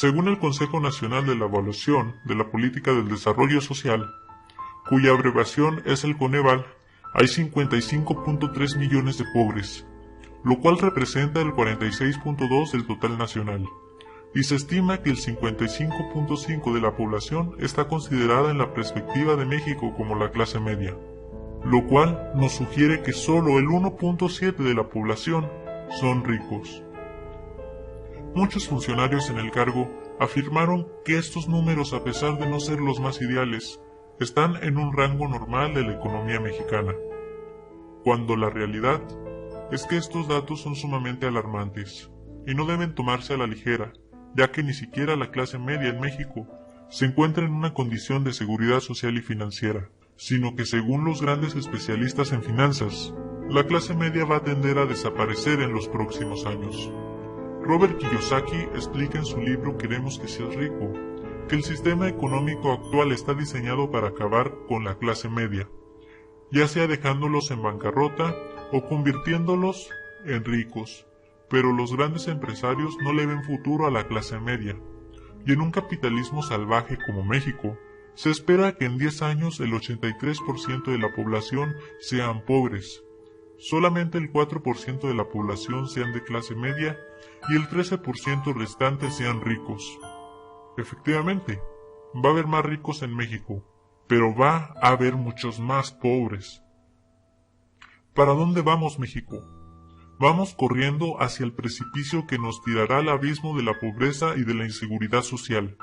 Según el Consejo Nacional de la Evaluación de la Política del Desarrollo Social, cuya abreviación es el Coneval, hay 55.3 millones de pobres, lo cual representa el 46.2% del total nacional, y se estima que el 55.5% de la población está considerada en la perspectiva de México como la clase media, lo cual nos sugiere que solo el 1.7% de la población son ricos. Muchos funcionarios en el cargo afirmaron que estos números, a pesar de no ser los más ideales, están en un rango normal de la economía mexicana, cuando la realidad es que estos datos son sumamente alarmantes y no deben tomarse a la ligera, ya que ni siquiera la clase media en México se encuentra en una condición de seguridad social y financiera, sino que según los grandes especialistas en finanzas, la clase media va a tender a desaparecer en los próximos años. Robert Kiyosaki explica en su libro Queremos que seas rico, que el sistema económico actual está diseñado para acabar con la clase media, ya sea dejándolos en bancarrota o convirtiéndolos en ricos, pero los grandes empresarios no le ven futuro a la clase media, y en un capitalismo salvaje como México, se espera que en 10 años el 83% de la población sean pobres, solamente el 4% de la población sean de clase media y el 13% restante sean ricos. Efectivamente, va a haber más ricos en México, pero va a haber muchos más pobres. ¿Para dónde vamos, México? Vamos corriendo hacia el precipicio que nos tirará al abismo de la pobreza y de la inseguridad social.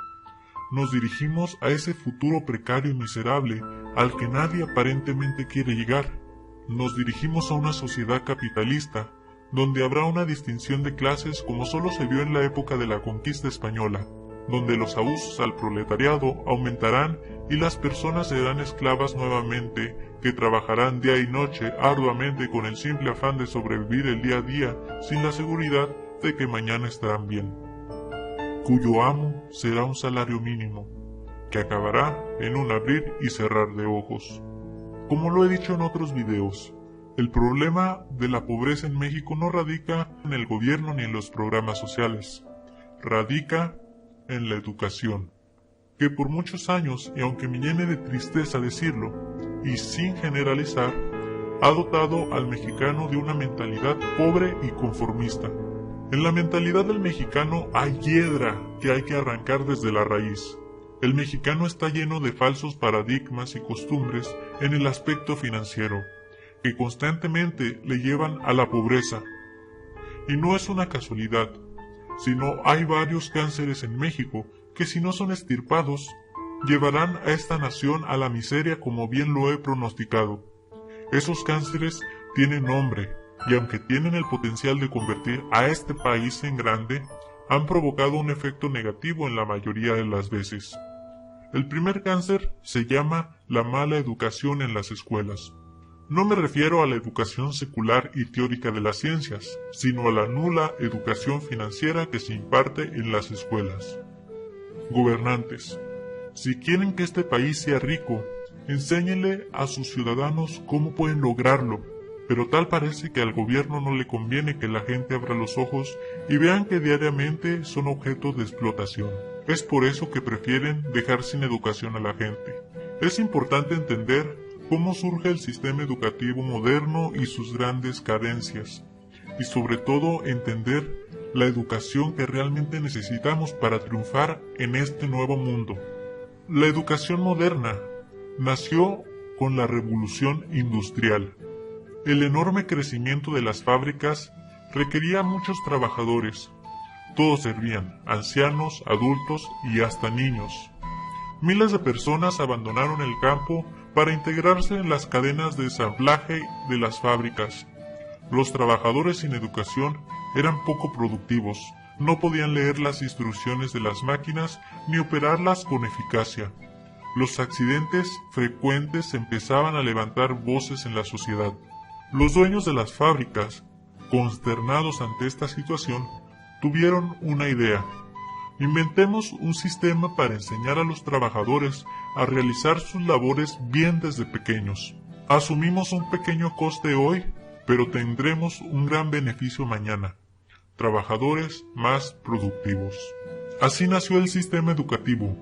Nos dirigimos a ese futuro precario y miserable al que nadie aparentemente quiere llegar. Nos dirigimos a una sociedad capitalista, donde habrá una distinción de clases como solo se vio en la época de la conquista española, donde los abusos al proletariado aumentarán y las personas serán esclavas nuevamente, que trabajarán día y noche arduamente con el simple afán de sobrevivir el día a día sin la seguridad de que mañana estarán bien, cuyo amo será un salario mínimo, que acabará en un abrir y cerrar de ojos. Como lo he dicho en otros videos, el problema de la pobreza en México no radica en el gobierno ni en los programas sociales, radica en la educación, que por muchos años, y aunque me llene de tristeza decirlo, y sin generalizar, ha dotado al mexicano de una mentalidad pobre y conformista. En la mentalidad del mexicano hay hiedra que hay que arrancar desde la raíz. El mexicano está lleno de falsos paradigmas y costumbres en el aspecto financiero, que constantemente le llevan a la pobreza. Y no es una casualidad, sino hay varios cánceres en México que, si no son extirpados, llevarán a esta nación a la miseria, como bien lo he pronosticado. Esos cánceres tienen nombre, y aunque tienen el potencial de convertir a este país en grande, han provocado un efecto negativo en la mayoría de las veces. El primer cáncer se llama la mala educación en las escuelas. No me refiero a la educación secular y teórica de las ciencias, sino a la nula educación financiera que se imparte en las escuelas. Gobernantes, si quieren que este país sea rico, enséñenle a sus ciudadanos cómo pueden lograrlo, pero tal parece que al gobierno no le conviene que la gente abra los ojos y vean que diariamente son objeto de explotación. Es por eso que prefieren dejar sin educación a la gente. Es importante entender cómo surge el sistema educativo moderno y sus grandes carencias, y sobre todo entender la educación que realmente necesitamos para triunfar en este nuevo mundo. La educación moderna nació con la revolución industrial. El enorme crecimiento de las fábricas requería muchos trabajadores. Todos servían, ancianos, adultos y hasta niños. Miles de personas abandonaron el campo para integrarse en las cadenas de ensamblaje de las fábricas. Los trabajadores sin educación eran poco productivos, no podían leer las instrucciones de las máquinas ni operarlas con eficacia. Los accidentes frecuentes empezaban a levantar voces en la sociedad. Los dueños de las fábricas, consternados ante esta situación, tuvieron una idea. Inventemos un sistema para enseñar a los trabajadores a realizar sus labores bien desde pequeños. Asumimos un pequeño coste hoy, pero tendremos un gran beneficio mañana. Trabajadores más productivos. Así nació el sistema educativo.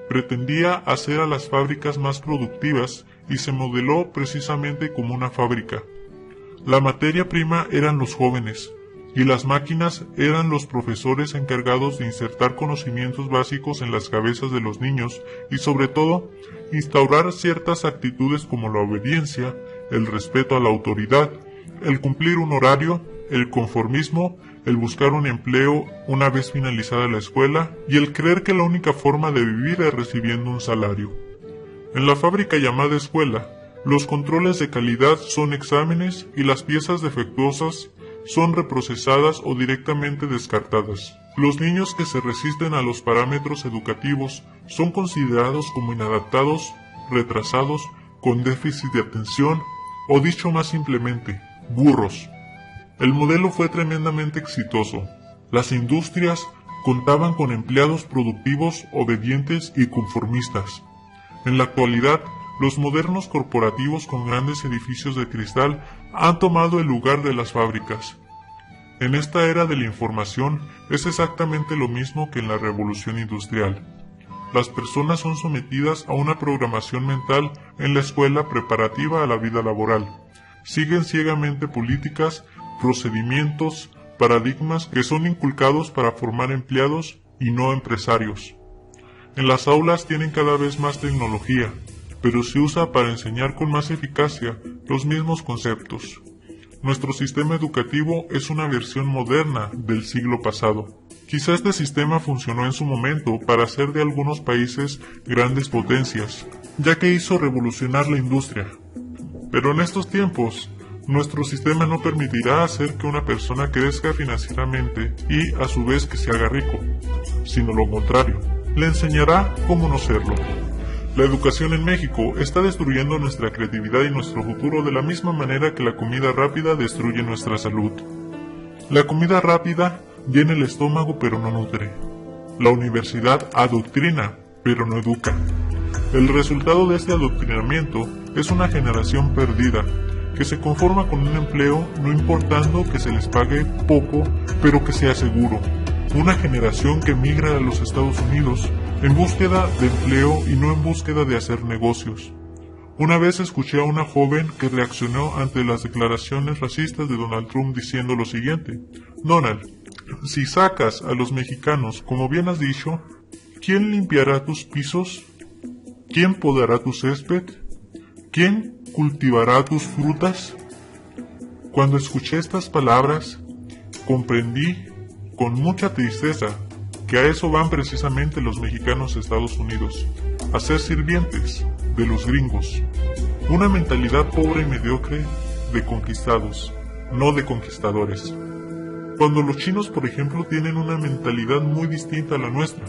Pretendía hacer a las fábricas más productivas y se modeló precisamente como una fábrica. La materia prima eran los jóvenes, y las máquinas eran los profesores encargados de insertar conocimientos básicos en las cabezas de los niños y sobre todo instaurar ciertas actitudes como la obediencia, el respeto a la autoridad, el cumplir un horario, el conformismo, el buscar un empleo una vez finalizada la escuela y el creer que la única forma de vivir es recibiendo un salario. En la fábrica llamada escuela, los controles de calidad son exámenes y las piezas defectuosas son reprocesadas o directamente descartadas. Los niños que se resisten a los parámetros educativos son considerados como inadaptados, retrasados, con déficit de atención o dicho más simplemente, burros. El modelo fue tremendamente exitoso. Las industrias contaban con empleados productivos, obedientes y conformistas. En la actualidad, los modernos corporativos con grandes edificios de cristal han tomado el lugar de las fábricas. En esta era de la información es exactamente lo mismo que en la revolución industrial. Las personas son sometidas a una programación mental en la escuela preparativa a la vida laboral. Siguen ciegamente políticas, procedimientos, paradigmas que son inculcados para formar empleados y no empresarios. En las aulas tienen cada vez más tecnología, pero se usa para enseñar con más eficacia los mismos conceptos. Nuestro sistema educativo es una versión moderna del siglo pasado. Quizá este sistema funcionó en su momento para hacer de algunos países grandes potencias, ya que hizo revolucionar la industria. Pero en estos tiempos, nuestro sistema no permitirá hacer que una persona crezca financieramente y a su vez que se haga rico, sino lo contrario, le enseñará cómo no serlo. La educación en México está destruyendo nuestra creatividad y nuestro futuro de la misma manera que la comida rápida destruye nuestra salud. La comida rápida llena el estómago pero no nutre. La universidad adoctrina pero no educa. El resultado de este adoctrinamiento es una generación perdida, que se conforma con un empleo no importando que se les pague poco, pero que sea seguro. Una generación que migra a los Estados Unidos en búsqueda de empleo y no en búsqueda de hacer negocios. Una vez escuché a una joven que reaccionó ante las declaraciones racistas de Donald Trump diciendo lo siguiente: Donald, si sacas a los mexicanos, como bien has dicho, ¿quién limpiará tus pisos? ¿Quién podará tu césped? ¿Quién cultivará tus frutas? Cuando escuché estas palabras, comprendí con mucha tristeza que a eso van precisamente los mexicanos a Estados Unidos, a ser sirvientes de los gringos. Una mentalidad pobre y mediocre de conquistados, no de conquistadores. Cuando los chinos, por ejemplo, tienen una mentalidad muy distinta a la nuestra.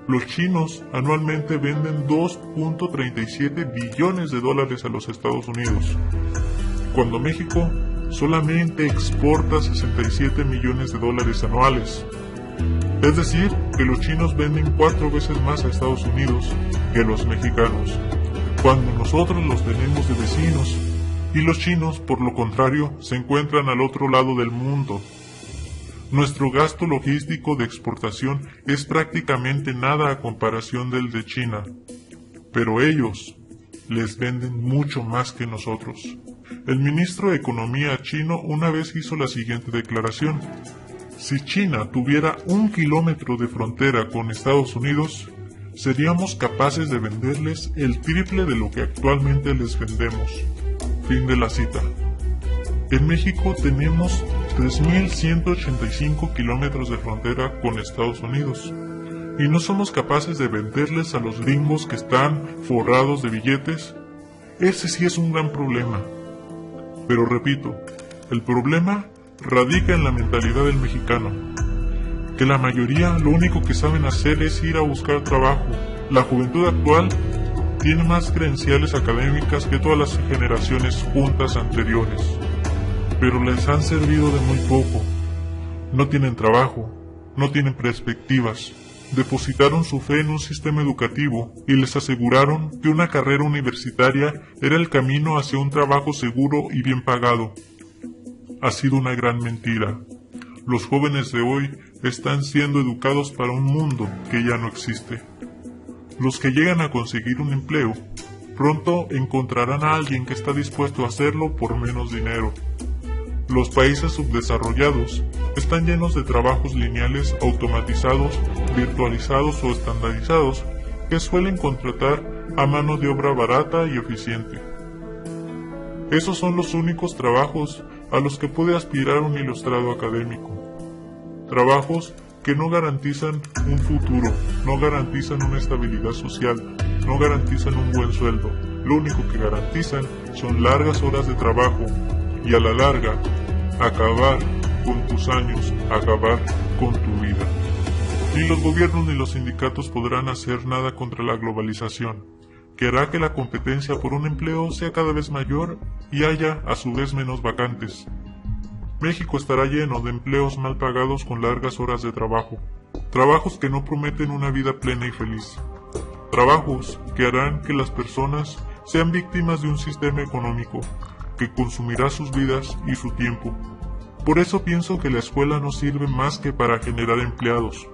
Los chinos anualmente venden 2.37 billones de dólares a los Estados Unidos, cuando México solamente exporta 67 millones de dólares anuales. Es decir, que los chinos venden 4 veces más a Estados Unidos que los mexicanos, cuando nosotros los tenemos de vecinos, y los chinos, por lo contrario, se encuentran al otro lado del mundo. Nuestro gasto logístico de exportación es prácticamente nada a comparación del de China, pero ellos les venden mucho más que nosotros. El ministro de Economía chino una vez hizo la siguiente declaración: si China tuviera 1 kilómetro de frontera con Estados Unidos, seríamos capaces de venderles el triple de lo que actualmente les vendemos. Fin de la cita. En México tenemos 3.185 kilómetros de frontera con Estados Unidos y no somos capaces de venderles a los gringos que están forrados de billetes. Ese sí es un gran problema. Pero repito, el problema radica en la mentalidad del mexicano, que la mayoría lo único que saben hacer es ir a buscar trabajo. La juventud actual tiene más credenciales académicas que todas las generaciones juntas anteriores, pero les han servido de muy poco. No tienen trabajo, no tienen perspectivas. Depositaron su fe en un sistema educativo y les aseguraron que una carrera universitaria era el camino hacia un trabajo seguro y bien pagado. Ha sido una gran mentira. Los jóvenes de hoy están siendo educados para un mundo que ya no existe. Los que llegan a conseguir un empleo, pronto encontrarán a alguien que está dispuesto a hacerlo por menos dinero. Los países subdesarrollados están llenos de trabajos lineales automatizados, virtualizados o estandarizados que suelen contratar a mano de obra barata y eficiente. Esos son los únicos trabajos a los que puede aspirar un ilustrado académico. Trabajos que no garantizan un futuro, no garantizan una estabilidad social, no garantizan un buen sueldo. Lo único que garantizan son largas horas de trabajo y a la larga, acabar con tus años, acabar con tu vida. Ni los gobiernos ni los sindicatos podrán hacer nada contra la globalización, que hará que la competencia por un empleo sea cada vez mayor y haya a su vez menos vacantes. México estará lleno de empleos mal pagados con largas horas de trabajo, trabajos que no prometen una vida plena y feliz, trabajos que harán que las personas sean víctimas de un sistema económico que consumirá sus vidas y su tiempo. Por eso pienso que la escuela no sirve más que para generar empleados,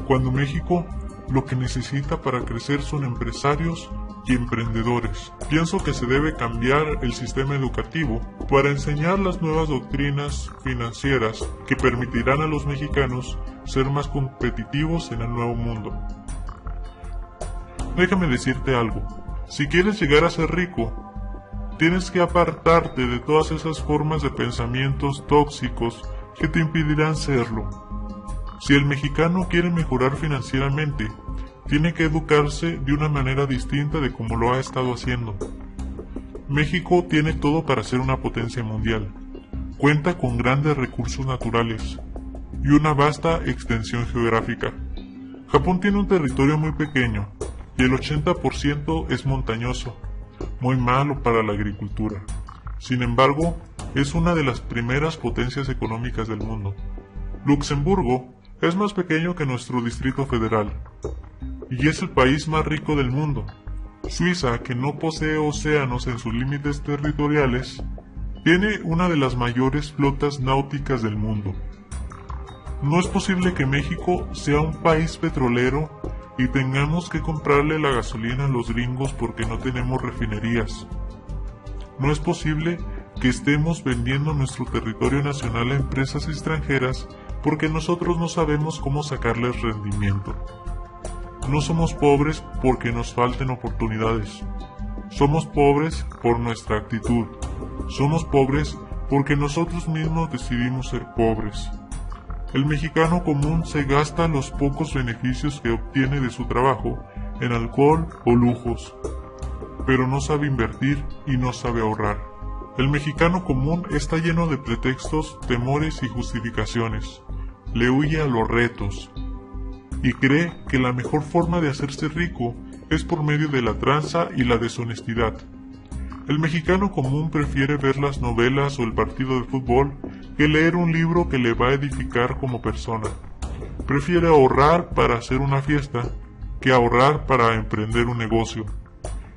cuando México lo que necesita para crecer son empresarios y emprendedores. Pienso que se debe cambiar el sistema educativo para enseñar las nuevas doctrinas financieras que permitirán a los mexicanos ser más competitivos en el nuevo mundo. Déjame decirte algo, si quieres llegar a ser rico, tienes que apartarte de todas esas formas de pensamientos tóxicos que te impedirán serlo. Si el mexicano quiere mejorar financieramente, tiene que educarse de una manera distinta de como lo ha estado haciendo. México tiene todo para ser una potencia mundial. Cuenta con grandes recursos naturales y una vasta extensión geográfica. Japón tiene un territorio muy pequeño y el 80% es montañoso, muy malo para la agricultura. Sin embargo, es una de las primeras potencias económicas del mundo. Luxemburgo es más pequeño que nuestro Distrito Federal y es el país más rico del mundo. Suiza, que no posee océanos en sus límites territoriales, tiene una de las mayores flotas náuticas del mundo. No es posible que México sea un país petrolero y tengamos que comprarle la gasolina a los gringos porque no tenemos refinerías. No es posible que estemos vendiendo nuestro territorio nacional a empresas extranjeras porque nosotros no sabemos cómo sacarles rendimiento. No somos pobres porque nos falten oportunidades. Somos pobres por nuestra actitud. Somos pobres porque nosotros mismos decidimos ser pobres. El mexicano común se gasta los pocos beneficios que obtiene de su trabajo en alcohol o lujos, pero no sabe invertir y no sabe ahorrar. El mexicano común está lleno de pretextos, temores y justificaciones. Le huye a los retos y cree que la mejor forma de hacerse rico es por medio de la tranza y la deshonestidad. El mexicano común prefiere ver las novelas o el partido de fútbol que leer un libro que le va a edificar como persona. Prefiere ahorrar para hacer una fiesta que ahorrar para emprender un negocio.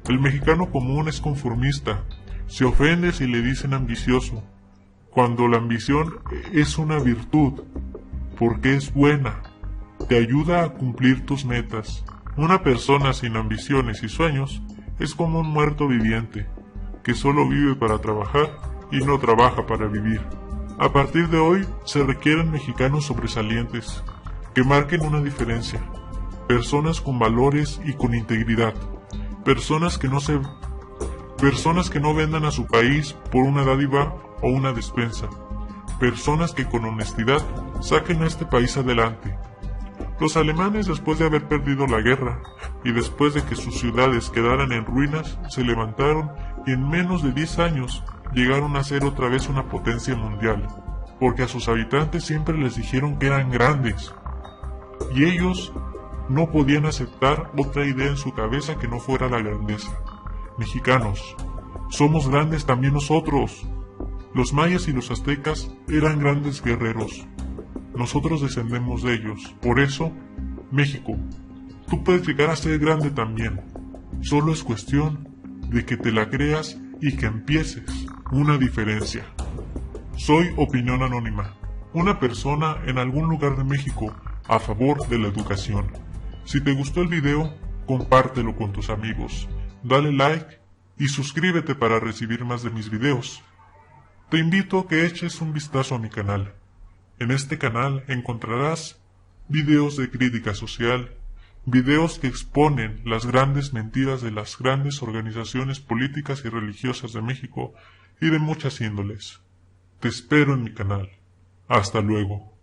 El mexicano común es conformista, se ofende si le dicen ambicioso, cuando la ambición es una virtud, porque es buena, te ayuda a cumplir tus metas. Una persona sin ambiciones y sueños es como un muerto viviente, que solo vive para trabajar y no trabaja para vivir. A partir de hoy se requieren mexicanos sobresalientes, que marquen una diferencia, personas con valores y con integridad, personas que no vendan a su país por una dádiva o una despensa, personas que con honestidad saquen a este país adelante. Los alemanes, después de haber perdido la guerra y después de que sus ciudades quedaran en ruinas, se levantaron y en menos de 10 años llegaron a ser otra vez una potencia mundial, porque a sus habitantes siempre les dijeron que eran grandes, y ellos no podían aceptar otra idea en su cabeza que no fuera la grandeza. Mexicanos, somos grandes también nosotros. Los mayas y los aztecas eran grandes guerreros. Nosotros descendemos de ellos. Por eso, México, tú puedes llegar a ser grande también. Solo es cuestión de que te la creas y que empieces una diferencia. Soy Opinión Anónima. una persona en algún lugar de México a favor de la educación. Si te gustó el video, compártelo con tus amigos, dale like y suscríbete para recibir más de mis videos. Te invito a que eches un vistazo a mi canal. En este canal encontrarás videos de crítica social, videos que exponen las grandes mentiras de las grandes organizaciones políticas y religiosas de México y de muchas índoles. Te espero en mi canal. Hasta luego.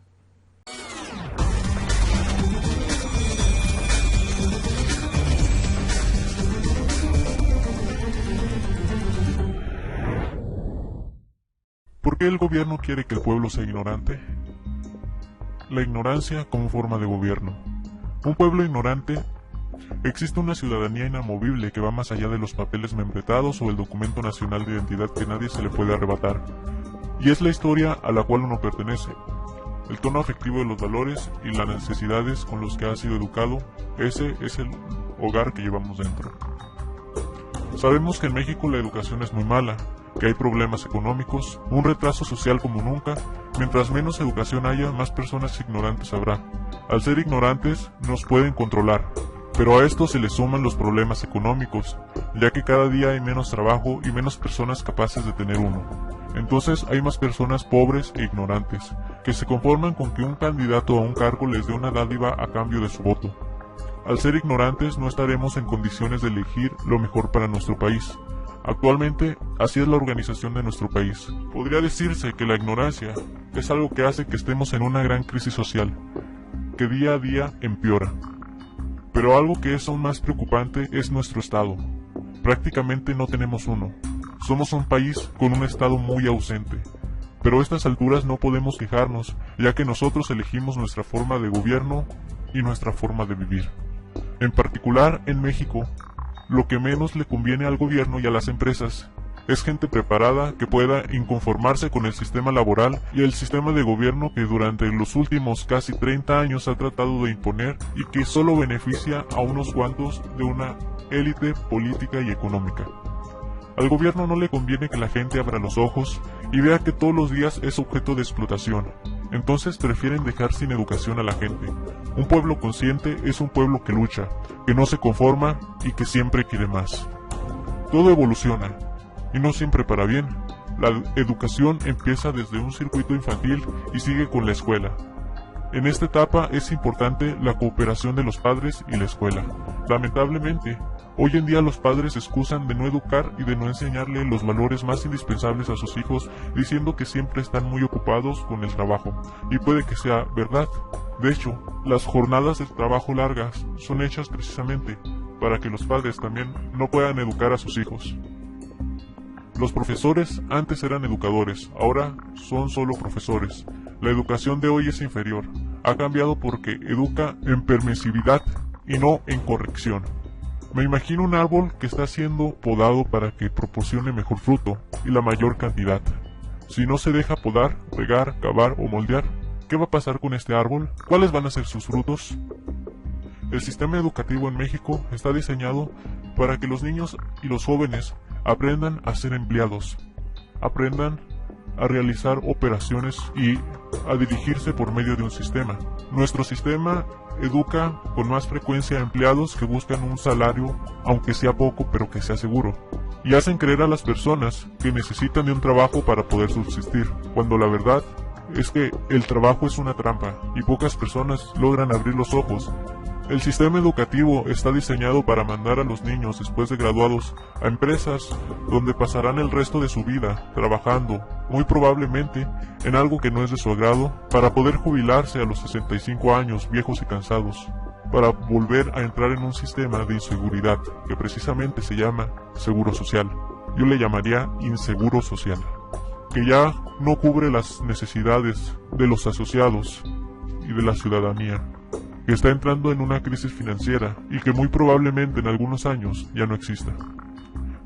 ¿Por qué el gobierno quiere que el pueblo sea ignorante? La ignorancia como forma de gobierno. Un pueblo ignorante. Existe una ciudadanía inamovible que va más allá de los papeles membretados o el documento nacional de identidad que nadie se le puede arrebatar. Y es la historia a la cual uno pertenece. El tono afectivo de los valores y las necesidades con los que ha sido educado, ese es el hogar que llevamos dentro. Sabemos que en México la educación es muy mala, que hay problemas económicos, un retraso social como nunca. Mientras menos educación haya, más personas ignorantes habrá. Al ser ignorantes, nos pueden controlar, pero a esto se le suman los problemas económicos, ya que cada día hay menos trabajo y menos personas capaces de tener uno. Entonces hay más personas pobres e ignorantes, que se conforman con que un candidato a un cargo les dé una dádiva a cambio de su voto. Al ser ignorantes, no estaremos en condiciones de elegir lo mejor para nuestro país. Actualmente, así es la organización de nuestro país. Podría decirse que la ignorancia es algo que hace que estemos en una gran crisis social, que día a día empeora. Pero algo que es aún más preocupante es nuestro Estado. Prácticamente no tenemos uno. Somos un país con un Estado muy ausente. Pero a estas alturas no podemos quejarnos, ya que nosotros elegimos nuestra forma de gobierno y nuestra forma de vivir. En particular, en México, lo que menos le conviene al gobierno y a las empresas es gente preparada que pueda inconformarse con el sistema laboral y el sistema de gobierno que durante los últimos casi 30 años ha tratado de imponer y que solo beneficia a unos cuantos de una élite política y económica. Al gobierno no le conviene que la gente abra los ojos y vea que todos los días es objeto de explotación. Entonces prefieren dejar sin educación a la gente. Un pueblo consciente es un pueblo que lucha, que no se conforma y que siempre quiere más. Todo evoluciona, y no siempre para bien. La educación empieza desde un circuito infantil y sigue con la escuela. En esta etapa es importante la cooperación de los padres y la escuela. Lamentablemente, hoy en día los padres se excusan de no educar y de no enseñarle los valores más indispensables a sus hijos, diciendo que siempre están muy ocupados con el trabajo, y puede que sea verdad. De hecho, las jornadas de trabajo largas son hechas precisamente para que los padres también no puedan educar a sus hijos. Los profesores antes eran educadores, ahora son solo profesores. La educación de hoy es inferior. Ha cambiado porque educa en permisividad y no en corrección. Me imagino un árbol que está siendo podado para que proporcione mejor fruto y la mayor cantidad. Si no se deja podar, regar, cavar o moldear, ¿qué va a pasar con este árbol? ¿Cuáles van a ser sus frutos? El sistema educativo en México está diseñado para que los niños y los jóvenes aprendan a ser empleados, aprendan a realizar operaciones y a dirigirse por medio de un sistema. Nuestro sistema educa con más frecuencia a empleados que buscan un salario, aunque sea poco, pero que sea seguro, y hacen creer a las personas que necesitan de un trabajo para poder subsistir, cuando la verdad es que el trabajo es una trampa y pocas personas logran abrir los ojos. El sistema educativo está diseñado para mandar a los niños después de graduados a empresas donde pasarán el resto de su vida trabajando, muy probablemente en algo que no es de su agrado, para poder jubilarse a los 65 años viejos y cansados, para volver a entrar en un sistema de inseguridad que precisamente se llama seguro social. Yo le llamaría inseguro social, que ya no cubre las necesidades de los asociados y de la ciudadanía, que está entrando en una crisis financiera y que muy probablemente en algunos años ya no exista.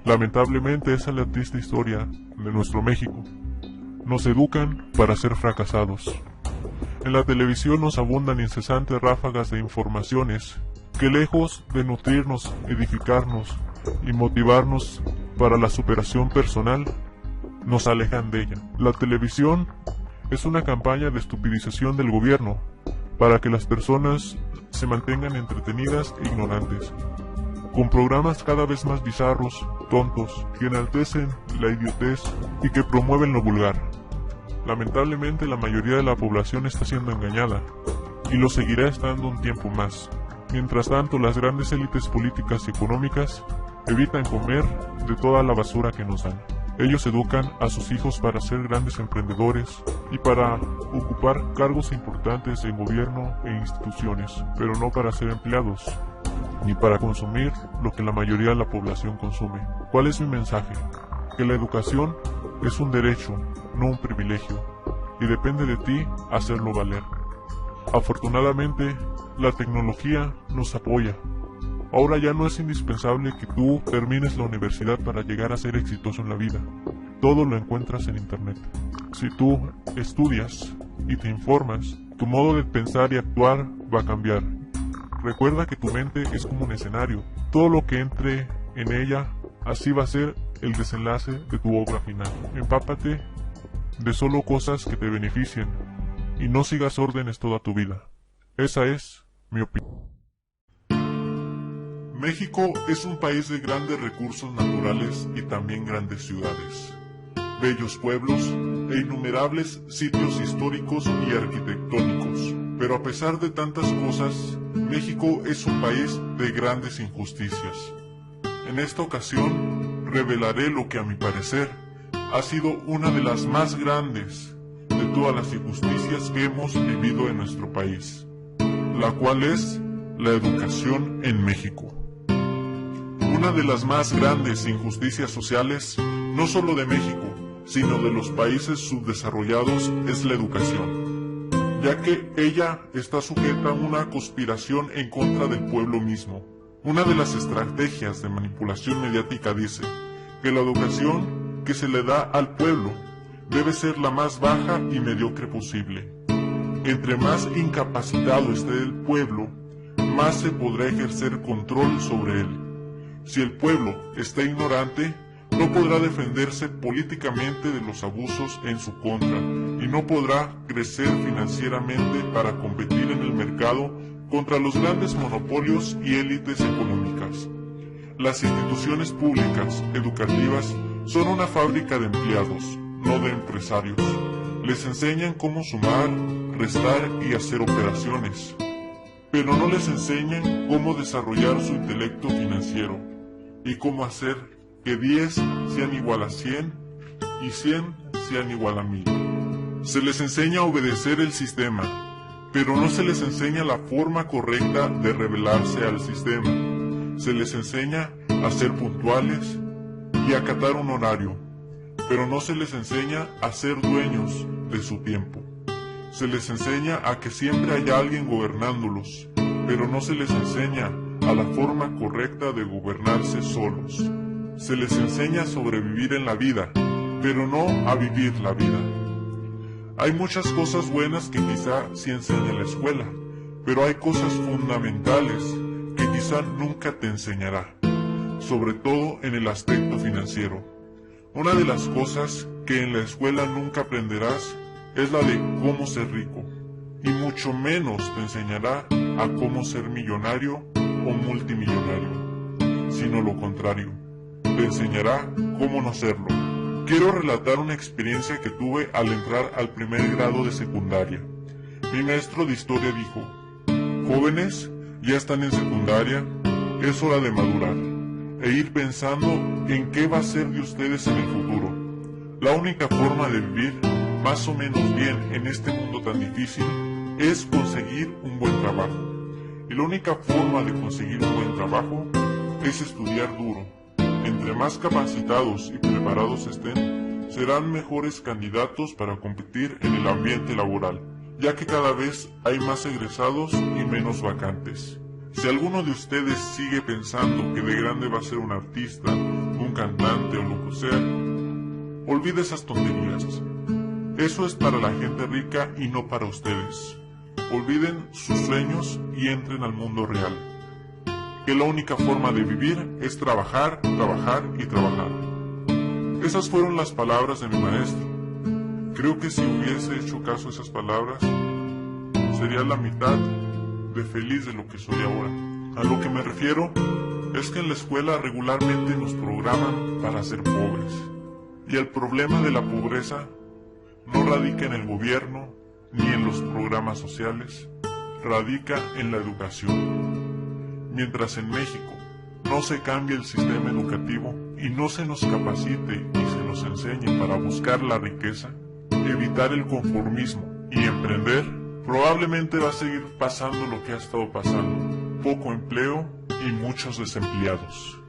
Lamentablemente esa es la triste historia de nuestro México. Nos educan para ser fracasados. En la televisión nos abundan incesantes ráfagas de informaciones que, lejos de nutrirnos, edificarnos y motivarnos para la superación personal, nos alejan de ella. La televisión Es una campaña de estupidización del gobierno para que las personas se mantengan entretenidas e ignorantes, con programas cada vez más bizarros, tontos, que enaltecen la idiotez y que promueven lo vulgar. Lamentablemente la mayoría de la población está siendo engañada, y lo seguirá estando un tiempo más. Mientras tanto, las grandes élites políticas y económicas evitan comer de toda la basura que nos dan. Ellos educan a sus hijos para ser grandes emprendedores y para ocupar cargos importantes en gobierno e instituciones, pero no para ser empleados, ni para consumir lo que la mayoría de la población consume. ¿Cuál es mi mensaje? Que la educación es un derecho, no un privilegio, y depende de ti hacerlo valer. Afortunadamente, la tecnología nos apoya. Ahora ya no es indispensable que tú termines la universidad para llegar a ser exitoso en la vida. Todo lo encuentras en internet. Si tú estudias y te informas, tu modo de pensar y actuar va a cambiar. Recuerda que tu mente es como un escenario. Todo lo que entre en ella, así va a ser el desenlace de tu obra final. Empápate de solo cosas que te beneficien y no sigas órdenes toda tu vida. Esa es mi opinión. México es un país de grandes recursos naturales y también grandes ciudades, bellos pueblos e innumerables sitios históricos y arquitectónicos. Pero a pesar de tantas cosas, México es un país de grandes injusticias. En esta ocasión, revelaré lo que a mi parecer ha sido una de las más grandes de todas las injusticias que hemos vivido en nuestro país, la cual es la educación en México. Una de las más grandes injusticias sociales, no solo de México, sino de los países subdesarrollados, es la educación, ya que ella está sujeta a una conspiración en contra del pueblo mismo. Una de las estrategias de manipulación mediática dice que la educación que se le da al pueblo debe ser la más baja y mediocre posible. Entre más incapacitado esté el pueblo, más se podrá ejercer control sobre él. Si el pueblo está ignorante, no podrá defenderse políticamente de los abusos en su contra y no podrá crecer financieramente para competir en el mercado contra los grandes monopolios y élites económicas. Las instituciones públicas, educativas, son una fábrica de empleados, no de empresarios. Les enseñan cómo sumar, restar y hacer operaciones, pero no les enseñan cómo desarrollar su intelecto financiero y cómo hacer que 10 sean igual a 100 y 100 sean igual a 1000. Se les enseña a obedecer el sistema, pero no se les enseña la forma correcta de rebelarse al sistema. Se les enseña a ser puntuales y a acatar un horario, pero no se les enseña a ser dueños de su tiempo. Se les enseña a que siempre hay alguien gobernándolos, pero no se les enseña a la forma correcta de gobernarse solos. Se les enseña a sobrevivir en la vida, pero no a vivir la vida. Hay muchas cosas buenas que quizá sí enseña la escuela, pero hay cosas fundamentales que quizá nunca te enseñará, sobre todo en el aspecto financiero. Una de las cosas que en la escuela nunca aprenderás es la de cómo ser rico, y mucho menos te enseñará a cómo ser millonario o multimillonario, sino lo contrario, te enseñará cómo no serlo. Quiero relatar una experiencia que tuve al entrar al primer grado de secundaria. Mi maestro de historia dijo: jóvenes, ya están en secundaria, es hora de madurar e ir pensando en qué va a ser de ustedes en el futuro. La única forma de vivir más o menos bien en este mundo tan difícil es conseguir un buen trabajo. Y la única forma de conseguir un buen trabajo es estudiar duro. Entre más capacitados y preparados estén, serán mejores candidatos para competir en el ambiente laboral, ya que cada vez hay más egresados y menos vacantes. Si alguno de ustedes sigue pensando que de grande va a ser un artista, un cantante o lo que sea, olvide esas tonterías. Eso es para la gente rica y no para ustedes. Olviden sus sueños y entren al mundo real. Que la única forma de vivir es trabajar, trabajar y trabajar. Esas fueron las palabras de mi maestro. Creo que si hubiese hecho caso a esas palabras, sería la mitad de feliz de lo que soy ahora. A lo que me refiero es que en la escuela regularmente nos programan para ser pobres. Y el problema de la pobreza no radica en el gobierno ni en los programas sociales, radica en la educación. Mientras en México no se cambie el sistema educativo y no se nos capacite y se nos enseñe para buscar la riqueza, evitar el conformismo y emprender, probablemente va a seguir pasando lo que ha estado pasando: poco empleo y muchos desempleados.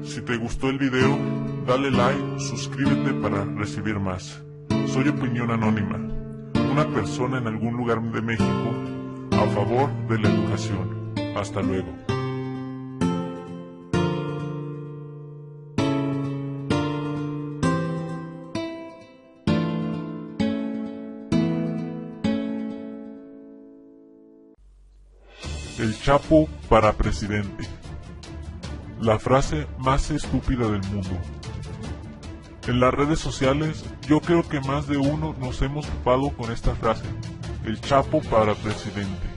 Si te gustó el video, dale like, suscríbete para recibir más. Soy Opinión Anónima, una persona en algún lugar de México a favor de la educación. Hasta luego. El Chapo para presidente. La frase más estúpida del mundo. En las redes sociales, yo creo que más de uno nos hemos topado con esta frase: el Chapo para presidente.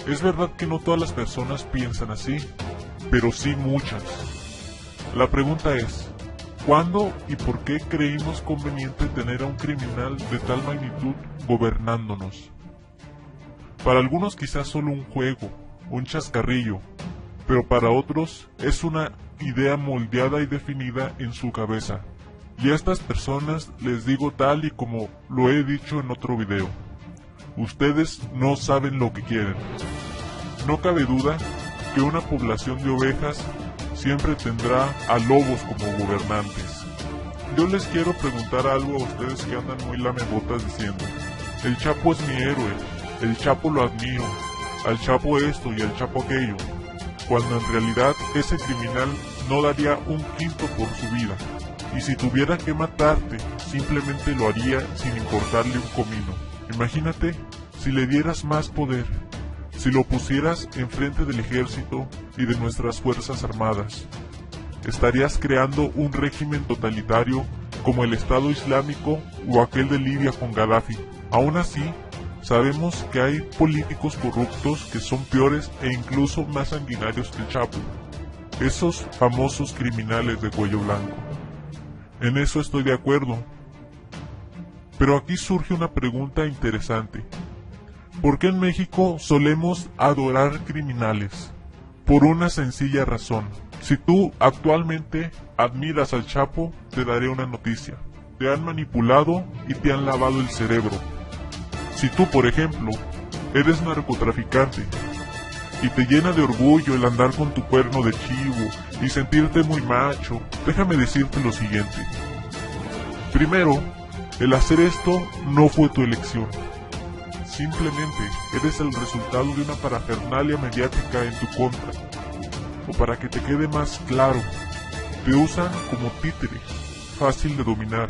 Es verdad que no todas las personas piensan así, pero sí muchas. La pregunta es, ¿cuándo y por qué creímos conveniente tener a un criminal de tal magnitud gobernándonos? Para algunos quizás solo un juego, un chascarrillo, pero para otros es una idea moldeada y definida en su cabeza. Y a estas personas les digo tal y como lo he dicho en otro video: ustedes no saben lo que quieren. No cabe duda que una población de ovejas siempre tendrá a lobos como gobernantes. Yo les quiero preguntar algo a ustedes que andan muy lamebotas diciendo: el Chapo es mi héroe, el Chapo lo admiro, al Chapo esto y al Chapo aquello, cuando en realidad ese criminal no daría un quinto por su vida, y si tuviera que matarte, simplemente lo haría sin importarle un comino. Imagínate si le dieras más poder, si lo pusieras enfrente del ejército y de nuestras fuerzas armadas. Estarías creando un régimen totalitario como el Estado Islámico o aquel de Libia con Gaddafi. Aún así, sabemos que hay políticos corruptos que son peores e incluso más sanguinarios que el Chapo, esos famosos criminales de cuello blanco. En eso estoy de acuerdo. Pero aquí surge una pregunta interesante. ¿Por qué en México solemos adorar criminales? Por una sencilla razón. Si tú actualmente admiras al Chapo, te daré una noticia: te han manipulado y te han lavado el cerebro. Si tú, por ejemplo, eres narcotraficante y te llena de orgullo el andar con tu cuerno de chivo y sentirte muy macho, déjame decirte lo siguiente. Primero, el hacer esto no fue tu elección. Simplemente eres el resultado de una parafernalia mediática en tu contra. O para que te quede más claro, te usan como títere, fácil de dominar.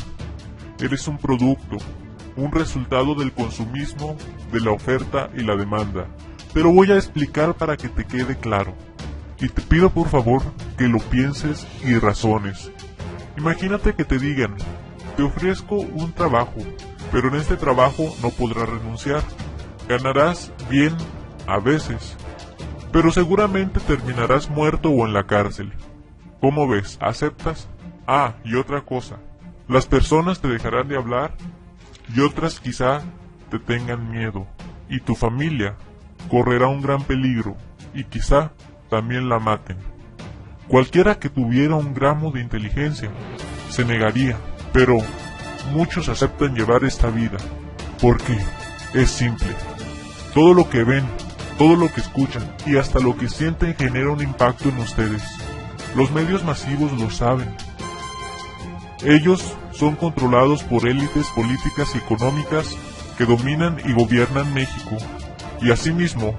Eres un producto, un resultado del consumismo, de la oferta y la demanda. Pero voy a explicar para que te quede claro. Y te pido por favor que lo pienses y razones. Imagínate que te digan: te ofrezco un trabajo, pero en este trabajo no podrás renunciar. Ganarás bien a veces, pero seguramente terminarás muerto o en la cárcel. ¿Cómo ves? ¿Aceptas? Ah, y otra cosa. Las personas te dejarán de hablar y otras quizá te tengan miedo. Y tu familia correrá un gran peligro y quizá también la maten. Cualquiera que tuviera un gramo de inteligencia se negaría, pero muchos aceptan llevar esta vida porque es simple. Todo lo que ven, todo lo que escuchan y hasta lo que sienten genera un impacto en ustedes. Los medios masivos lo saben. Ellos son controlados por élites políticas y económicas que dominan y gobiernan México, y asimismo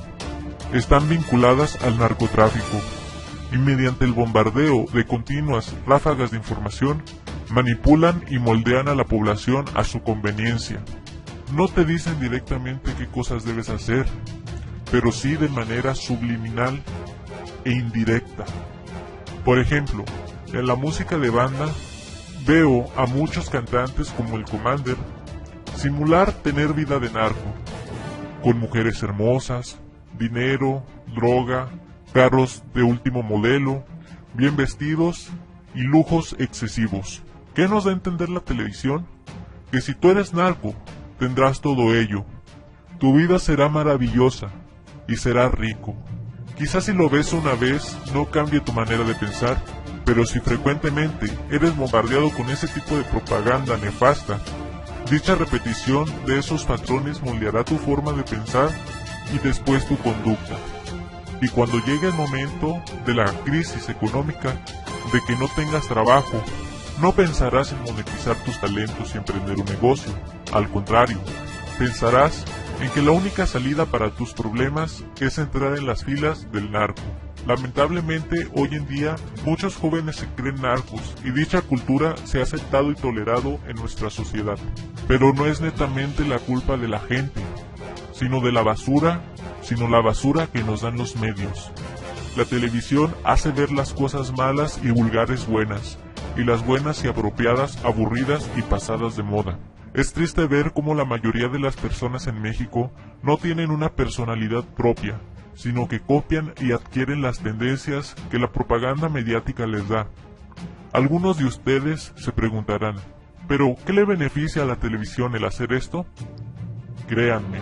están vinculadas al narcotráfico, y mediante el bombardeo de continuas ráfagas de información, manipulan y moldean a la población a su conveniencia. No te dicen directamente qué cosas debes hacer, pero sí de manera subliminal e indirecta. Por ejemplo, en la música de banda Veo a muchos cantantes como el Commander simular tener vida de narco, con mujeres hermosas, dinero, droga, carros de último modelo, bien vestidos y lujos excesivos. ¿Qué nos da a entender la televisión? Que si tú eres narco, tendrás todo ello. Tu vida será maravillosa y serás rico. Quizás si lo ves una vez no cambie tu manera de pensar, pero si frecuentemente eres bombardeado con ese tipo de propaganda nefasta, dicha repetición de esos patrones moldeará tu forma de pensar y después tu conducta. Y cuando llegue el momento de la crisis económica, de que no tengas trabajo, no pensarás en monetizar tus talentos y emprender un negocio. Al contrario, pensarás en que la única salida para tus problemas es entrar en las filas del narco. Lamentablemente, hoy en día, muchos jóvenes se creen narcos y dicha cultura se ha aceptado y tolerado en nuestra sociedad. Pero no es netamente la culpa de la gente, sino la basura que nos dan los medios. La televisión hace ver las cosas malas y vulgares buenas, y las buenas y apropiadas aburridas y pasadas de moda. Es triste ver cómo la mayoría de las personas en México no tienen una personalidad propia, sino que copian y adquieren las tendencias que la propaganda mediática les da. Algunos de ustedes se preguntarán, ¿pero qué le beneficia a la televisión el hacer esto? Créanme,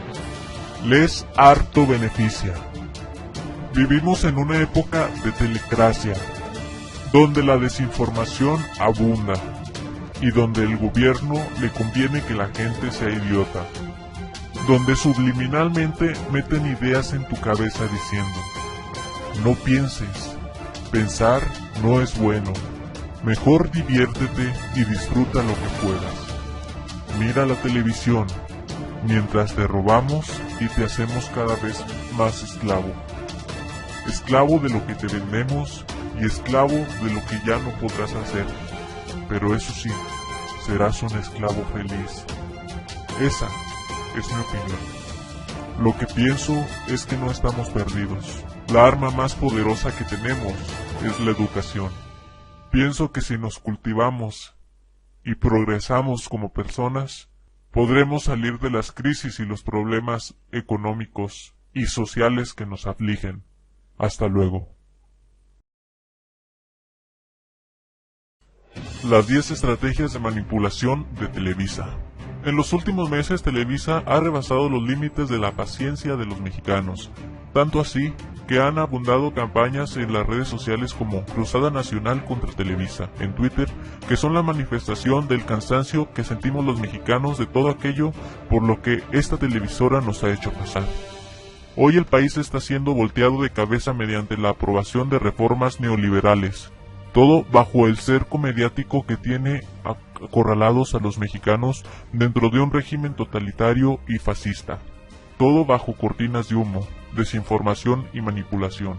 les harto beneficia. Vivimos en una época de telecracia, donde la desinformación abunda y donde el gobierno le conviene que la gente sea idiota, donde subliminalmente meten ideas en tu cabeza diciendo, no pienses, pensar no es bueno, mejor diviértete y disfruta lo que puedas. Mira la televisión, mientras te robamos y te hacemos cada vez más esclavo. Esclavo de lo que te vendemos y esclavo de lo que ya no podrás hacer. Pero eso sí, serás un esclavo feliz. Esa es mi opinión. Lo que pienso es que no estamos perdidos. La arma más poderosa que tenemos es la educación. Pienso que si nos cultivamos y progresamos como personas, podremos salir de las crisis y los problemas económicos y sociales que nos afligen. Hasta luego. Las 10 estrategias de manipulación de Televisa. En los últimos meses, Televisa ha rebasado los límites de la paciencia de los mexicanos, tanto así que han abundado campañas en las redes sociales como Cruzada Nacional contra Televisa, en Twitter, que son la manifestación del cansancio que sentimos los mexicanos de todo aquello por lo que esta televisora nos ha hecho pasar. Hoy el país está siendo volteado de cabeza mediante la aprobación de reformas neoliberales, todo bajo el cerco mediático que tiene acorralados a los mexicanos dentro de un régimen totalitario y fascista, todo bajo cortinas de humo, desinformación y manipulación.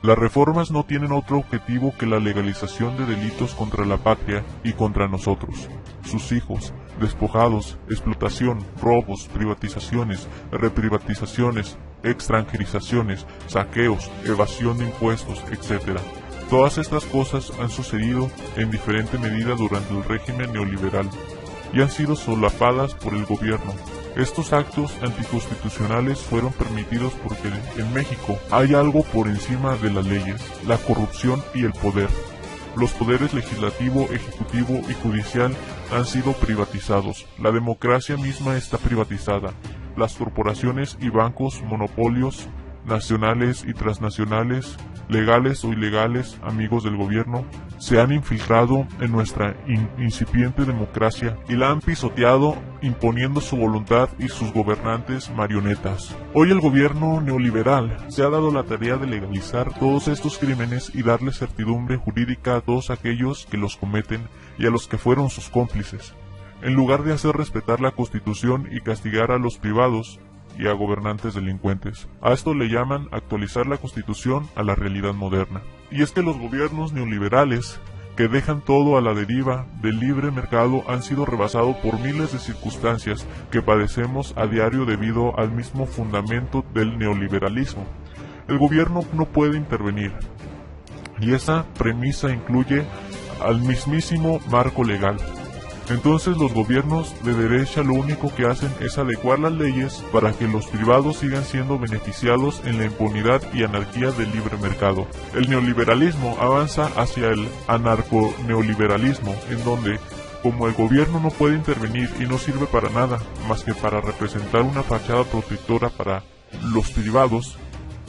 Las reformas no tienen otro objetivo que la legalización de delitos contra la patria y contra nosotros, sus hijos, despojados, explotación, robos, privatizaciones, reprivatizaciones, extranjerizaciones, saqueos, evasión de impuestos, etc. Todas estas cosas han sucedido en diferente medida durante el régimen neoliberal y han sido solapadas por el gobierno. Estos actos anticonstitucionales fueron permitidos porque en México hay algo por encima de las leyes, la corrupción y el poder. Los poderes legislativo, ejecutivo y judicial han sido privatizados. La democracia misma está privatizada. Las corporaciones y bancos, monopolios nacionales y transnacionales, legales o ilegales, amigos del gobierno, se han infiltrado en nuestra incipiente democracia y la han pisoteado imponiendo su voluntad y sus gobernantes marionetas. Hoy el gobierno neoliberal se ha dado la tarea de legalizar todos estos crímenes y darle certidumbre jurídica a todos aquellos que los cometen y a los que fueron sus cómplices, en lugar de hacer respetar la Constitución y castigar a los privados y a gobernantes delincuentes. A esto le llaman actualizar la Constitución a la realidad moderna. Y es que los gobiernos neoliberales, que dejan todo a la deriva del libre mercado, han sido rebasados por miles de circunstancias que padecemos a diario debido al mismo fundamento del neoliberalismo. El gobierno no puede intervenir, y esa premisa incluye al mismísimo marco legal. Entonces los gobiernos de derecha lo único que hacen es adecuar las leyes para que los privados sigan siendo beneficiados en la impunidad y anarquía del libre mercado. El neoliberalismo avanza hacia el anarco-neoliberalismo, en donde, como el gobierno no puede intervenir y no sirve para nada más que para representar una fachada protectora para los privados,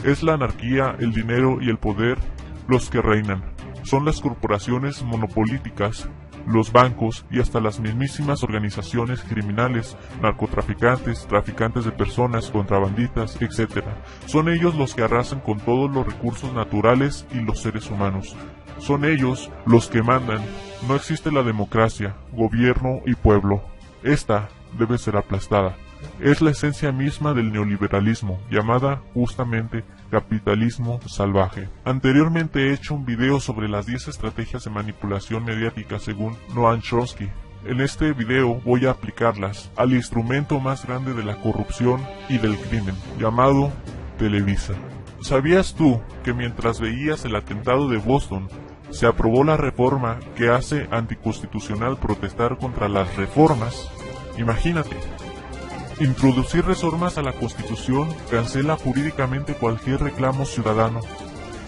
es la anarquía, el dinero y el poder los que reinan. Son las corporaciones monopolíticas, los bancos y hasta las mismísimas organizaciones criminales, narcotraficantes, traficantes de personas, contrabandistas, etc. Son ellos los que arrasan con todos los recursos naturales y los seres humanos. Son ellos los que mandan. No existe la democracia, gobierno y pueblo. Esta debe ser aplastada. Es la esencia misma del neoliberalismo, llamada justamente capitalismo salvaje. Anteriormente he hecho un video sobre las 10 estrategias de manipulación mediática según Noam Chomsky. En este video voy a aplicarlas al instrumento más grande de la corrupción y del crimen, llamado Televisa. ¿Sabías tú que mientras veías el atentado de Boston, se aprobó la reforma que hace anticonstitucional protestar contra las reformas? Imagínate. Introducir reformas a la Constitución cancela jurídicamente cualquier reclamo ciudadano.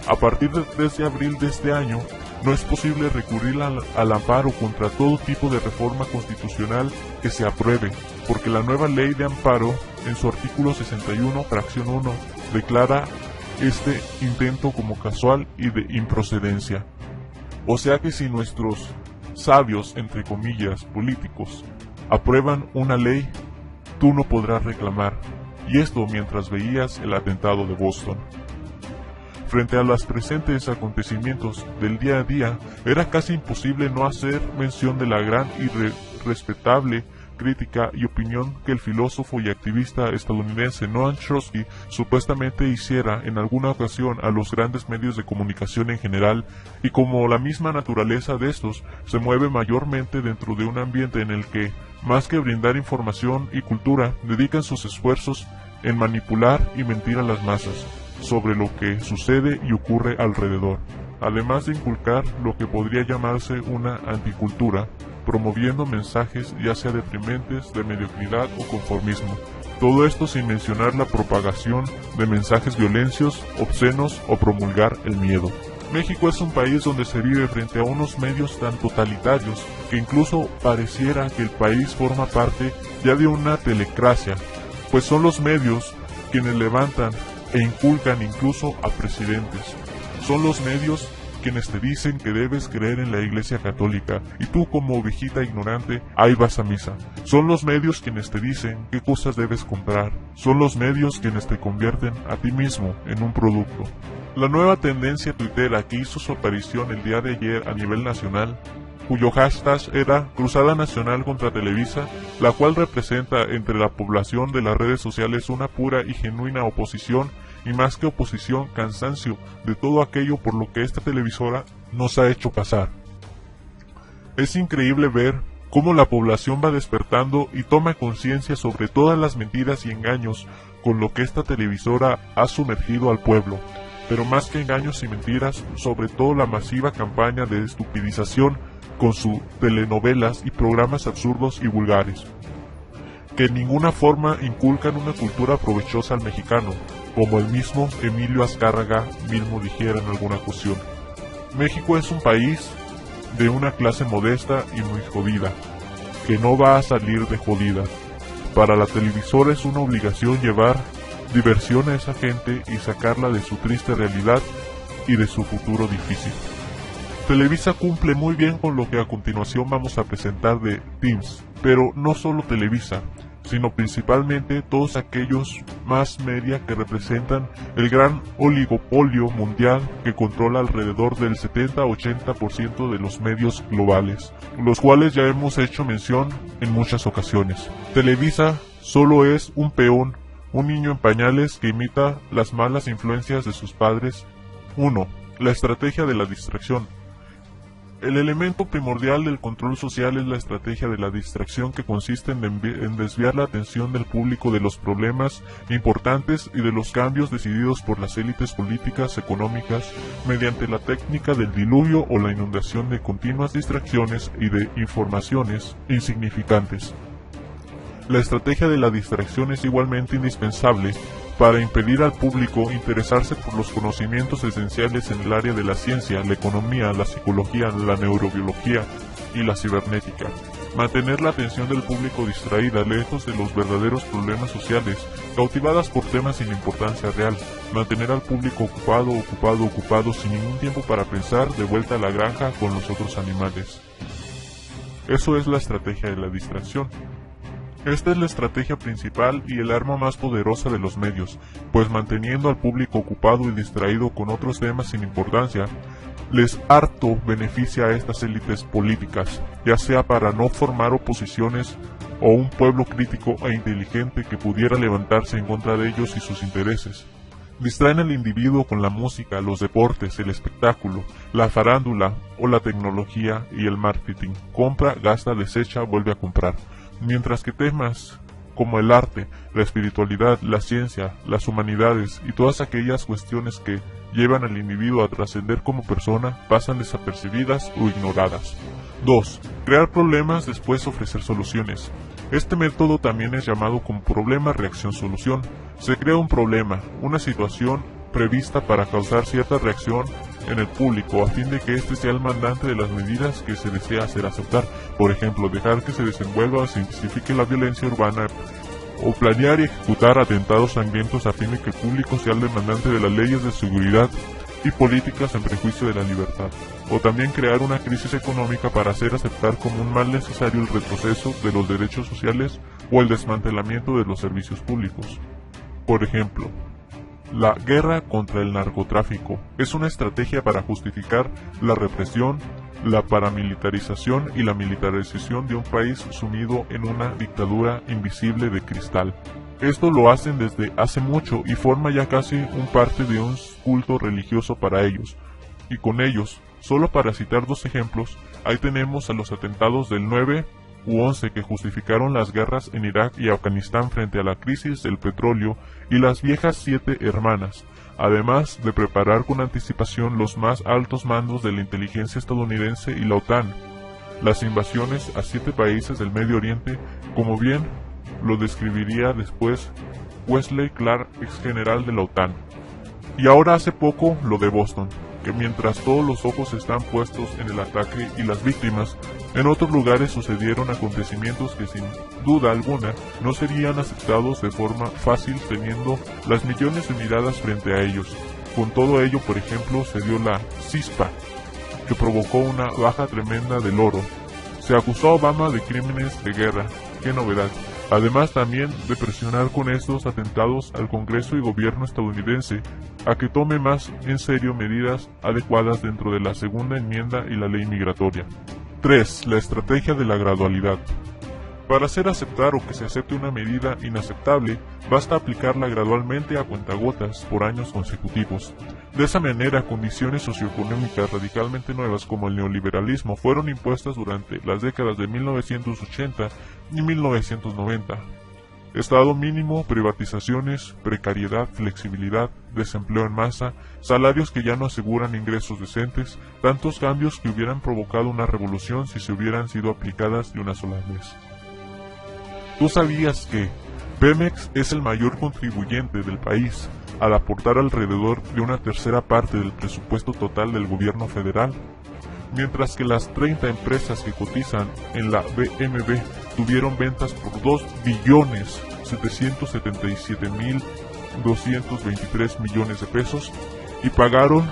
A partir del 3 de abril de este año, no es posible recurrir al amparo contra todo tipo de reforma constitucional que se apruebe, porque la nueva ley de amparo, en su artículo 61, fracción 1, declara este intento como casual y de improcedencia. O sea que si nuestros sabios, entre comillas, políticos, aprueban una ley, tú no podrás reclamar, y esto mientras veías el atentado de Boston. Frente a los presentes acontecimientos del día a día, era casi imposible no hacer mención de la gran y respetable crítica y opinión que el filósofo y activista estadounidense Noam Chomsky supuestamente hiciera en alguna ocasión a los grandes medios de comunicación en general, y como la misma naturaleza de estos se mueve mayormente dentro de un ambiente en el que, más que brindar información y cultura, dedican sus esfuerzos en manipular y mentir a las masas sobre lo que sucede y ocurre alrededor, además de inculcar lo que podría llamarse una anticultura, promoviendo mensajes ya sea deprimentes, de mediocridad o conformismo. Todo esto sin mencionar la propagación de mensajes violentos, obscenos o promulgar el miedo. México es un país donde se vive frente a unos medios tan totalitarios que incluso pareciera que el país forma parte ya de una telecracia, pues son los medios quienes levantan e inculcan incluso a presidentes. Son los medios quienes te dicen que debes creer en la Iglesia Católica, y tú como ovejita ignorante, ahí vas a misa. Son los medios quienes te dicen qué cosas debes comprar. Son los medios quienes te convierten a ti mismo en un producto. La nueva tendencia tuitera que hizo su aparición el día de ayer a nivel nacional, cuyo hashtag era Cruzada Nacional contra Televisa, la cual representa entre la población de las redes sociales una pura y genuina oposición, y más que oposición, cansancio de todo aquello por lo que esta televisora nos ha hecho pasar. Es increíble ver cómo la población va despertando y toma conciencia sobre todas las mentiras y engaños con lo que esta televisora ha sumergido al pueblo, pero más que engaños y mentiras, sobre todo la masiva campaña de estupidización con sus telenovelas y programas absurdos y vulgares, que en ninguna forma inculcan una cultura provechosa al mexicano, como el mismo Emilio Azcárraga mismo dijera en alguna ocasión. México es un país de una clase modesta y muy jodida, que no va a salir de jodida. Para la televisora es una obligación llevar diversión a esa gente y sacarla de su triste realidad y de su futuro difícil. Televisa cumple muy bien con lo que a continuación vamos a presentar de Teams, pero no solo Televisa, sino principalmente todos aquellos más media que representan el gran oligopolio mundial que controla alrededor del 70-80% de los medios globales, los cuales ya hemos hecho mención en muchas ocasiones. Televisa solo es un peón, un niño en pañales que imita las malas influencias de sus padres. 1. La estrategia de la distracción. El elemento primordial del control social es la estrategia de la distracción, que consiste en desviar la atención del público de los problemas importantes y de los cambios decididos por las élites políticas, económicas, mediante la técnica del diluvio o la inundación de continuas distracciones y de informaciones insignificantes. La estrategia de la distracción es igualmente indispensable para impedir al público interesarse por los conocimientos esenciales en el área de la ciencia, la economía, la psicología, la neurobiología y la cibernética. Mantener la atención del público distraída, lejos de los verdaderos problemas sociales, cautivadas por temas sin importancia real. Mantener al público ocupado, sin ningún tiempo para pensar, de vuelta a la granja con los otros animales. Eso es la estrategia de la distracción. Esta es la estrategia principal y el arma más poderosa de los medios, pues manteniendo al público ocupado y distraído con otros temas sin importancia, les harto beneficia a estas élites políticas, ya sea para no formar oposiciones o un pueblo crítico e inteligente que pudiera levantarse en contra de ellos y sus intereses. Distraen al individuo con la música, los deportes, el espectáculo, la farándula o la tecnología y el marketing. Compra, gasta, desecha, vuelve a comprar. Mientras que temas como el arte, la espiritualidad, la ciencia, las humanidades y todas aquellas cuestiones que llevan al individuo a trascender como persona pasan desapercibidas o ignoradas. 2. Crear problemas, después ofrecer soluciones. Este método también es llamado como problema-reacción-solución. Se crea un problema, una situación prevista para causar cierta reacción en el público a fin de que éste sea el mandante de las medidas que se desea hacer aceptar. Por ejemplo, dejar que se desenvuelva o se intensifique la violencia urbana, o planear y ejecutar atentados sangrientos a fin de que el público sea el demandante de las leyes de seguridad y políticas en prejuicio de la libertad. O también crear una crisis económica para hacer aceptar como un mal necesario el retroceso de los derechos sociales o el desmantelamiento de los servicios públicos. Por ejemplo, la guerra contra el narcotráfico es una estrategia para justificar la represión, la paramilitarización y la militarización de un país sumido en una dictadura invisible de cristal. Esto lo hacen desde hace mucho y forma ya casi un parte de un culto religioso para ellos. Y con ellos, solo para citar dos ejemplos, ahí tenemos a los atentados del 9 u 11 que justificaron las guerras en Irak y Afganistán frente a la crisis del petróleo y las viejas 7 hermanas, además de preparar con anticipación los más altos mandos de la inteligencia estadounidense y la OTAN, las invasiones a 7 países del Medio Oriente, como bien lo describiría después Wesley Clark, ex general de la OTAN. Y ahora hace poco lo de Boston, que mientras todos los ojos están puestos en el ataque y las víctimas, en otros lugares sucedieron acontecimientos que sin duda alguna no serían aceptados de forma fácil teniendo las millones de miradas frente a ellos. Con todo ello, por ejemplo, se dio la CISPA, que provocó una baja tremenda del oro. Se acusó a Obama de crímenes de guerra, qué novedad. Además también de presionar con estos atentados al Congreso y gobierno estadounidense a que tome más en serio medidas adecuadas dentro de la segunda enmienda y la ley migratoria. 3. La estrategia de la gradualidad. Para hacer aceptar o que se acepte una medida inaceptable, basta aplicarla gradualmente a cuentagotas por años consecutivos. De esa manera, condiciones socioeconómicas radicalmente nuevas como el neoliberalismo fueron impuestas durante las décadas de 1980 y 1990. Estado mínimo, privatizaciones, precariedad, flexibilidad, desempleo en masa, salarios que ya no aseguran ingresos decentes, tantos cambios que hubieran provocado una revolución si se hubieran sido aplicadas de una sola vez. ¿Tú sabías que Pemex es el mayor contribuyente del país al aportar alrededor de una tercera parte del presupuesto total del gobierno federal? Mientras que las 30 empresas que cotizan en la BMV tuvieron ventas por 2.777.223 millones de pesos y pagaron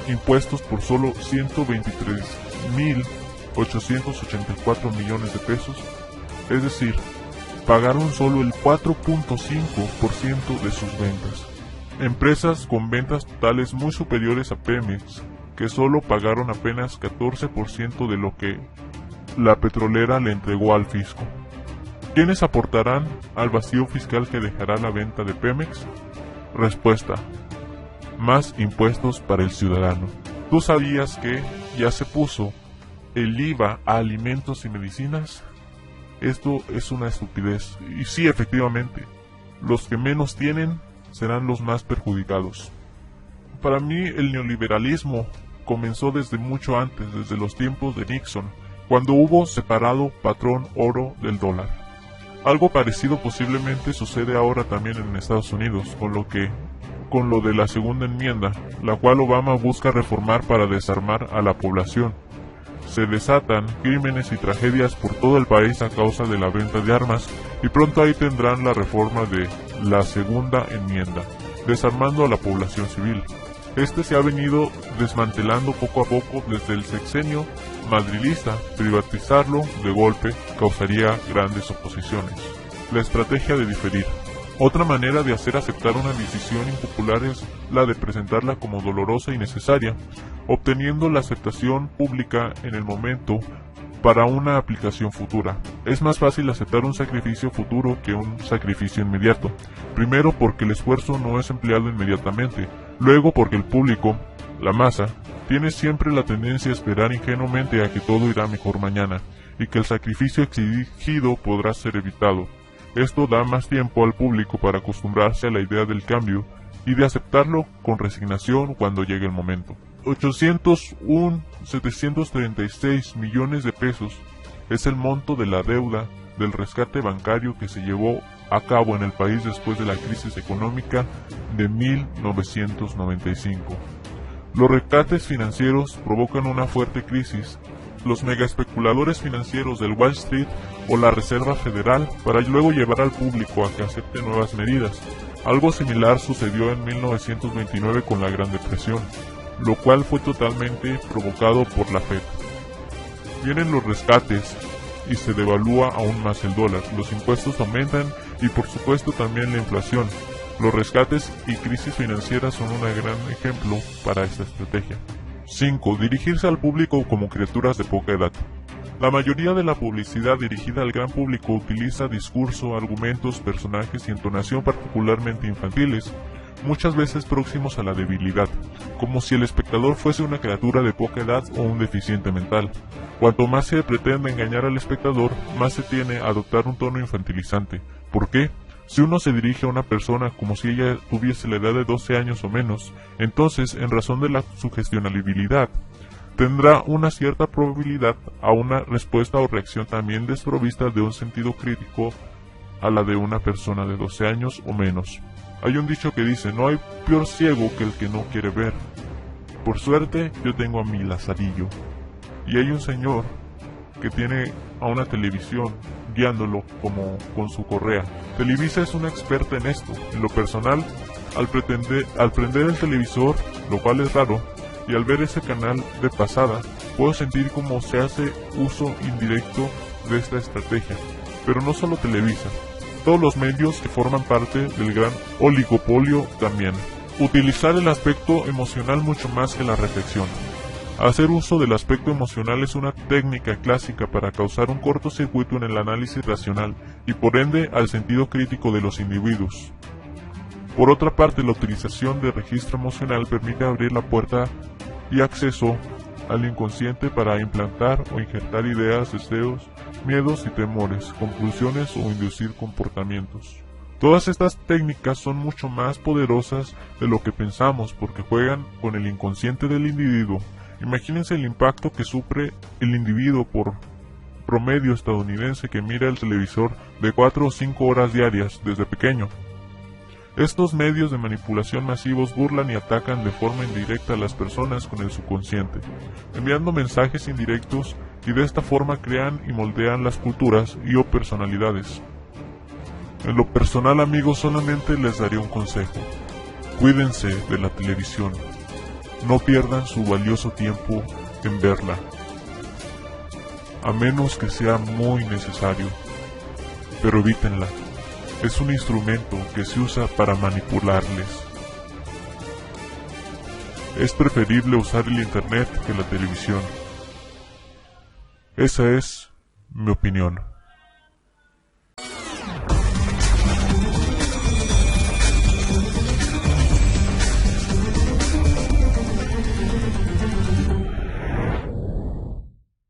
impuestos por solo 123.884 millones de pesos, es decir, pagaron solo el 4.5% de sus ventas. Empresas con ventas totales muy superiores a Pemex, que solo pagaron apenas 14% de lo que la petrolera le entregó al fisco. ¿Quiénes aportarán al vacío fiscal que dejará la venta de Pemex? Respuesta: más impuestos para el ciudadano. ¿Tú sabías que ya se puso el IVA a alimentos y medicinas, esto es una estupidez. Y sí, efectivamente, los que menos tienen serán los más perjudicados. Para mí, el neoliberalismo comenzó desde mucho antes, desde los tiempos de Nixon, cuando hubo separado patrón oro del dólar. Algo parecido posiblemente sucede ahora también en Estados Unidos, con lo de la segunda enmienda, la cual Obama busca reformar para desarmar a la población. Se desatan crímenes y tragedias por todo el país a causa de la venta de armas, y pronto ahí tendrán la reforma de la segunda enmienda, desarmando a la población civil. Este se ha venido desmantelando poco a poco desde el sexenio madrilista. Privatizarlo de golpe causaría grandes oposiciones. La estrategia de diferir. Otra manera de hacer aceptar una decisión impopular es la de presentarla como dolorosa y necesaria, obteniendo la aceptación pública en el momento para una aplicación futura. Es más fácil aceptar un sacrificio futuro que un sacrificio inmediato. Primero porque el esfuerzo no es empleado inmediatamente, luego porque el público, la masa, tiene siempre la tendencia a esperar ingenuamente a que todo irá mejor mañana, y que el sacrificio exigido podrá ser evitado. Esto da más tiempo al público para acostumbrarse a la idea del cambio y de aceptarlo con resignación cuando llegue el momento. 736 millones de pesos es el monto de la deuda del rescate bancario que se llevó a cabo en el país después de la crisis económica de 1995. Los rescates financieros provocan una fuerte crisis. Los megaespeculadores financieros del Wall Street o la Reserva Federal para luego llevar al público a que acepte nuevas medidas. Algo similar sucedió en 1929 con la Gran Depresión, lo cual fue totalmente provocado por la Fed. Vienen los rescates y se devalúa aún más el dólar, los impuestos aumentan y por supuesto también la inflación. Los rescates y crisis financieras son un gran ejemplo para esta estrategia. 5. Dirigirse al público como criaturas de poca edad. La mayoría de la publicidad dirigida al gran público utiliza discurso, argumentos, personajes y entonación particularmente infantiles, muchas veces próximos a la debilidad, como si el espectador fuese una criatura de poca edad o un deficiente mental. Cuanto más se pretende engañar al espectador, más se tiene a adoptar un tono infantilizante. ¿Por qué? Si uno se dirige a una persona como si ella tuviese la edad de 12 años o menos, entonces, en razón de la sugestionabilidad, tendrá una cierta probabilidad a una respuesta o reacción también desprovista de un sentido crítico a la de una persona de 12 años o menos. Hay un dicho que dice, no hay peor ciego que el que no quiere ver. Por suerte, yo tengo a mi Lazarillo. Y hay un señor que tiene a una televisión guiándolo como con su correa. Televisa es una experta en esto. En lo personal, al prender el televisor, lo cual es raro, y al ver ese canal de pasada, puedo sentir cómo se hace uso indirecto de esta estrategia. Pero no solo Televisa, todos los medios que forman parte del gran oligopolio también. Utilizar el aspecto emocional mucho más que la reflexión. Hacer uso del aspecto emocional es una técnica clásica para causar un cortocircuito en el análisis racional y por ende al sentido crítico de los individuos. Por otra parte, la utilización de registro emocional permite abrir la puerta y acceso al inconsciente para implantar o injertar ideas, deseos, miedos y temores, conclusiones o inducir comportamientos. Todas estas técnicas son mucho más poderosas de lo que pensamos porque juegan con el inconsciente del individuo. Imagínense el impacto que sufre el individuo por promedio estadounidense que mira el televisor de 4 o 5 horas diarias desde pequeño. Estos medios de manipulación masivos burlan y atacan de forma indirecta a las personas con el subconsciente, enviando mensajes indirectos y de esta forma crean y moldean las culturas y o personalidades. En lo personal, amigos, solamente les daré un consejo. Cuídense de la televisión. No pierdan su valioso tiempo en verla, a menos que sea muy necesario, pero evítenla. Es un instrumento que se usa para manipularles. Es preferible usar el internet que la televisión. Esa es mi opinión.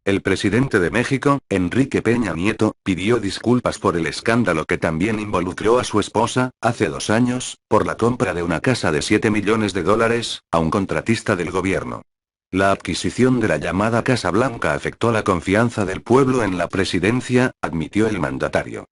El presidente de México, Enrique Peña Nieto, pidió disculpas por el escándalo que también involucró a su esposa, hace 2 años, por la compra de una casa de $7 millones a un contratista del gobierno. La adquisición de la llamada Casa Blanca afectó la confianza del pueblo en la presidencia, admitió el mandatario.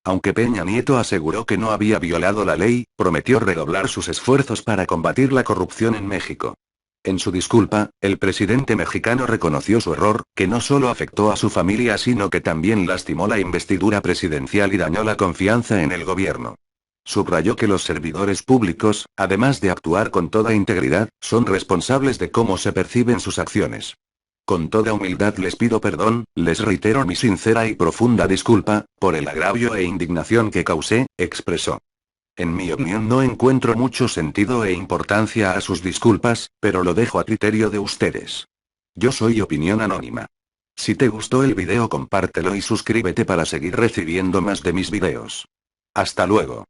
Aunque Peña Nieto aseguró que no había violado la ley, prometió redoblar sus esfuerzos para combatir la corrupción en México. En su disculpa, el presidente mexicano reconoció su error, que no solo afectó a su familia sino que también lastimó la investidura presidencial y dañó la confianza en el gobierno. Subrayó que los servidores públicos, además de actuar con toda integridad, son responsables de cómo se perciben sus acciones. Con toda humildad les pido perdón, les reitero mi sincera y profunda disculpa, por el agravio e indignación que causé, expresó. En mi opinión no encuentro mucho sentido e importancia a sus disculpas, pero lo dejo a criterio de ustedes. Yo soy opinión anónima. Si te gustó el video compártelo y suscríbete para seguir recibiendo más de mis videos. Hasta luego.